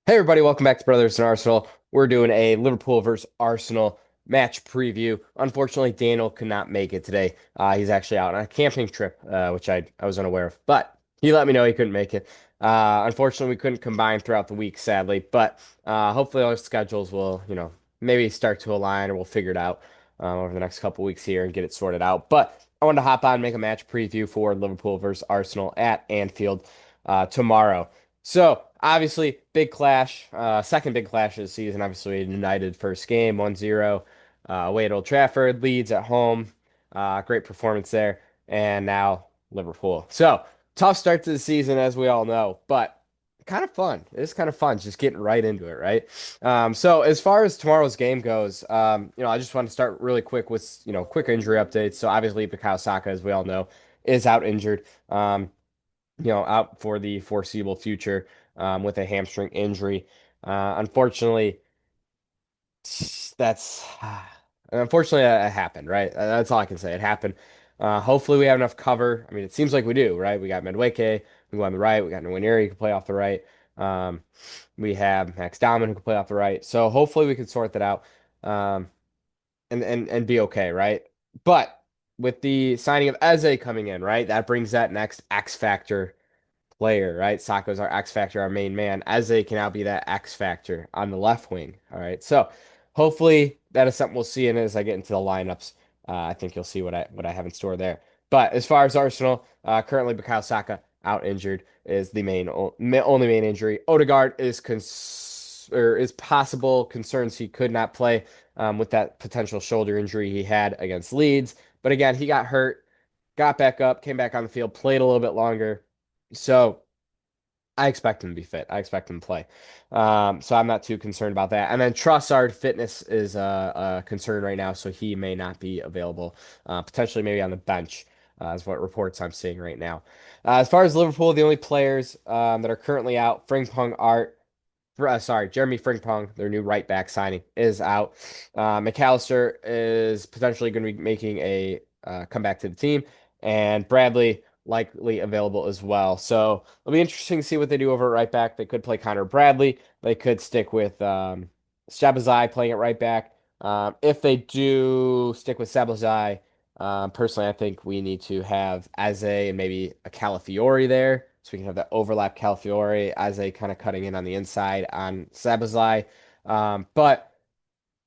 Hey everybody, welcome back to Brothers in Arsenal. We're doing a Liverpool versus Arsenal match preview. Unfortunately, Daniel could not make it today. He's actually out on a camping trip, which I was unaware of. But he let me know he couldn't make it. Unfortunately, we couldn't combine throughout the week, sadly. But hopefully our schedules will, maybe start to align or we'll figure it out over the next couple weeks here and get it sorted out. But I wanted to hop on and make a match preview for Liverpool versus Arsenal at Anfield tomorrow. So obviously, big clash, second big clash of the season. Obviously, United first game, 1-0, away at Old Trafford, Leeds at home. Great performance there. And now Liverpool. So tough start to the season, as we all know, but kind of fun. It's kind of fun just getting right into it, right? So as far as tomorrow's game goes, I just want to start really quick with, quick injury updates. So obviously, Bukayo Saka, as we all know, is out injured. Out for the foreseeable future with a hamstring injury. Unfortunately, that's unfortunately that happened, right? That's all I can say. It happened. Hopefully we have enough cover. I mean, it seems like we do, right? We got Madueke, we go on the right. We got Nwaneri who can play off the right. Um, we have Max Dahman who can play off the right. So hopefully we can sort that out um, and be okay, right? But with the signing of Eze coming in, right, that brings that next X factor player, right? Saka's our X factor, our main man. Eze can now be that X factor on the left wing. All right. So hopefully that is something we'll see in as I get into the lineups. I think you'll see what I have in store there. But as far as Arsenal, currently Bukayo Saka out injured is the only main injury. Odegaard is possible concerns he could not play with that potential shoulder injury he had against Leeds. But again, he got hurt, got back up, came back on the field, played a little bit longer. So I expect him to be fit. I expect him to play. So I'm not too concerned about that. And then Trossard fitness is a concern right now, so he may not be available. Potentially maybe on the bench, is what reports I'm seeing right now. As far as Liverpool, the only players that are currently out, Frimpong Art, Jeremy Frimpong, their new right back signing, is out. McAllister is potentially going to be making a comeback to the team, and Bradley likely available as well. So it'll be interesting to see what they do over at right back. They could play Connor Bradley. They could stick with Shabazai playing at right back. If they do stick with Shabazai, personally, I think we need to have Aze and maybe a Calafiori there. So we can have that overlap Calafiori, Aze kind of cutting in on the inside on Shabazai. But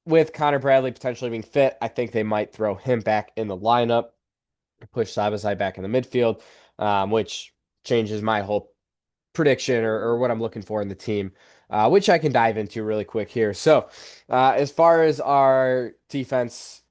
with Connor Bradley potentially being fit, I think they might throw him back in the lineup, push Shabazai back in the midfield, which changes my whole prediction or what I'm looking for in the team, which I can dive into really quick here. So, as far as our defense,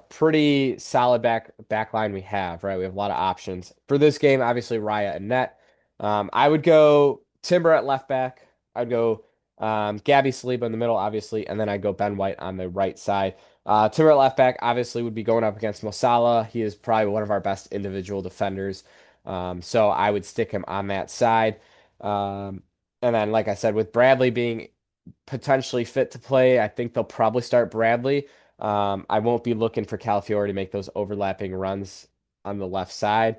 pretty solid back line we have, right? We have a lot of options. For this game, obviously Raya and net. I would go Timber at left back. I'd go Gabby Saliba in the middle, obviously, and then I'd go Ben White on the right side. Timber at left back, obviously, would be going up against Mo Salah. He is probably one of our best individual defenders. So I would stick him on that side. Um, and then, like I said, with Bradley being potentially fit to play, I think they'll probably start Bradley. I won't be looking for Calafiori to make those overlapping runs on the left side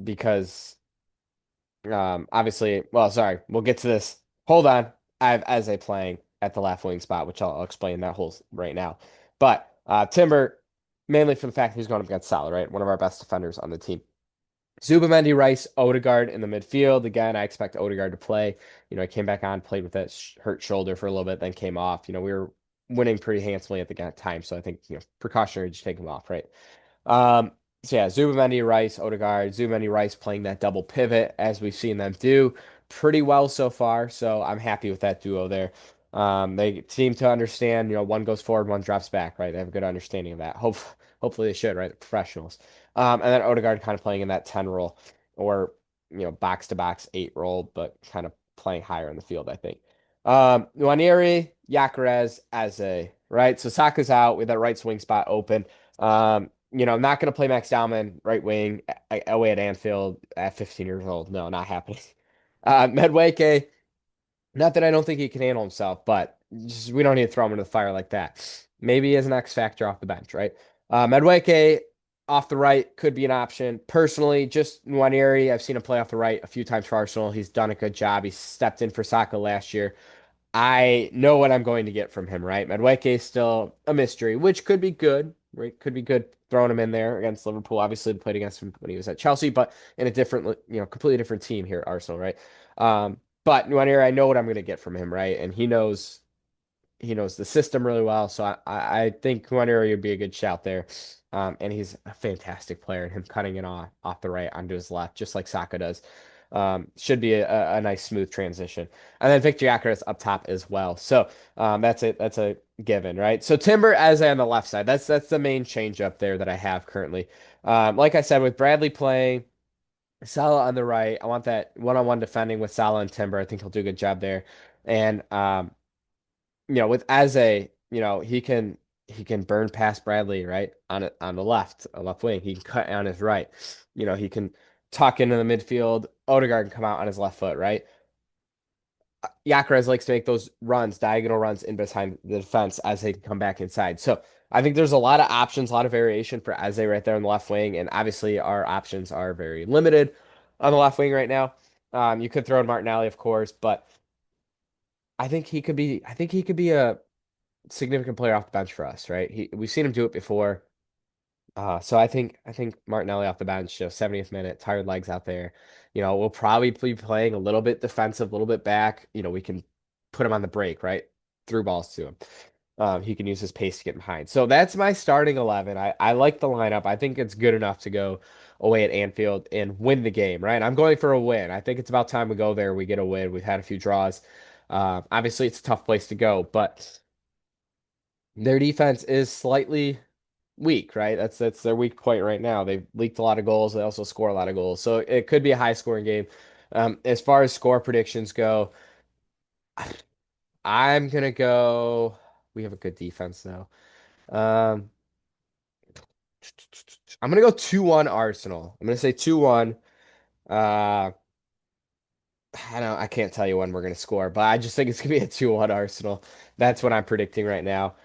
because obviously, well, sorry, we'll get to this. Hold on. I have Eze playing at the left wing spot, which I'll explain that whole right now. But Timber, mainly for the fact he's going up against Salah, right? One of our best defenders on the team. Zubimendi, Rice, Odegaard in the midfield. Again, I expect Odegaard to play. He came back on, played with that hurt shoulder for a little bit, then came off. We were winning pretty handsomely at the time, so I think precautionary to take him off, right? Um, so yeah, Zubimendi, Rice, Odegaard, Zubimendi, Rice playing that double pivot as we've seen them do pretty well so far. So I'm happy with that duo there. They seem to understand, one goes forward, one drops back, right? They have a good understanding of that. Hopefully they should, right? They're professionals. And then Odegaard kind of playing in that 10 role or, box to box 8 role, but kind of playing higher in the field, I think. Nwaneri, Gyökeres, Eze, right? So Saka's out with that right swing spot open. I'm not going to play Max Dahman right wing away at Anfield at 15 years old. No, not happening. Madueke, not that I don't think he can handle himself, but we don't need to throw him into the fire like that. Maybe as an X factor off the bench, right? Madueke off the right could be an option. Personally, just Nwaneri, I've seen him play off the right a few times for Arsenal. He's done a good job. He stepped in for Saka last year. I know what I'm going to get from him, right? Madueke is still a mystery, which could be good, right? Could be good throwing him in there against Liverpool. Obviously, played against him when he was at Chelsea, but in a different, completely different team here at Arsenal, right? But Nwaneri, I know what I'm going to get from him, right? And he knows the system really well. So I think Juan would be a good shout there. And he's a fantastic player, and him cutting it off the right onto his left, just like Saka does. Should be a nice smooth transition. And then Victor Gyökeres up top as well. So that's a given, right? So Timber as on the left side. That's the main change up there that I have currently. Like I said, with Bradley playing, Salah on the right, I want that one-on-one defending with Salah and Timber. I think he'll do a good job there. And with Eze, he can burn past Bradley, right? On the left wing. He can cut on his right. He can tuck into the midfield. Odegaard can come out on his left foot, right? Gyökeres likes to make those runs, diagonal runs in behind the defense as they come back inside. So I think there's a lot of options, a lot of variation for Eze right there on the left wing, and obviously our options are very limited on the left wing right now. You could throw in Martinelli, of course, but I think he could be a significant player off the bench for us, right? We've seen him do it before. So I think Martinelli off the bench, 70th minute, tired legs out there. We'll probably be playing a little bit defensive, a little bit back. We can put him on the break, right? Through balls to him. He can use his pace to get behind. So that's my starting 11. I like the lineup. I think it's good enough to go away at Anfield and win the game, right? I'm going for a win. I think it's about time we go there. We get a win. We've had a few draws. Obviously, it's a tough place to go, but their defense is slightly weak, right? That's their weak point right now. They've leaked a lot of goals. They also score a lot of goals. So it could be a high scoring game. As far as score predictions go, I'm gonna go. We have a good defense though. Um, I'm gonna go 2-1 Arsenal. I'm gonna say 2-1. Uh, I can't tell you when we're gonna score, but I just think it's gonna be a 2-1 Arsenal. That's what I'm predicting right now.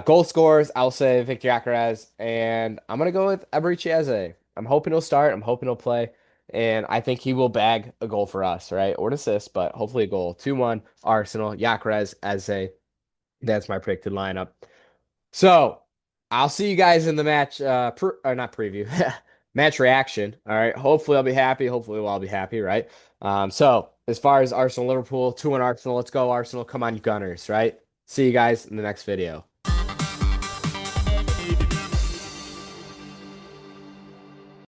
Goal scores, I'll say Victor Gyökeres, and I'm gonna go with Eberechi Eze. I'm hoping he'll start. I'm hoping he'll play, and I think he will bag a goal for us, right, or an assist, but hopefully a goal. 2-1 Arsenal. Gyökeres Eze. That's my predicted lineup. So I'll see you guys in the match, or not preview, match reaction. All right. Hopefully I'll be happy. Hopefully we'll all be happy, right? So as far as Arsenal Liverpool, 2-1 Arsenal, let's go Arsenal. Come on, you Gunners, right? See you guys in the next video.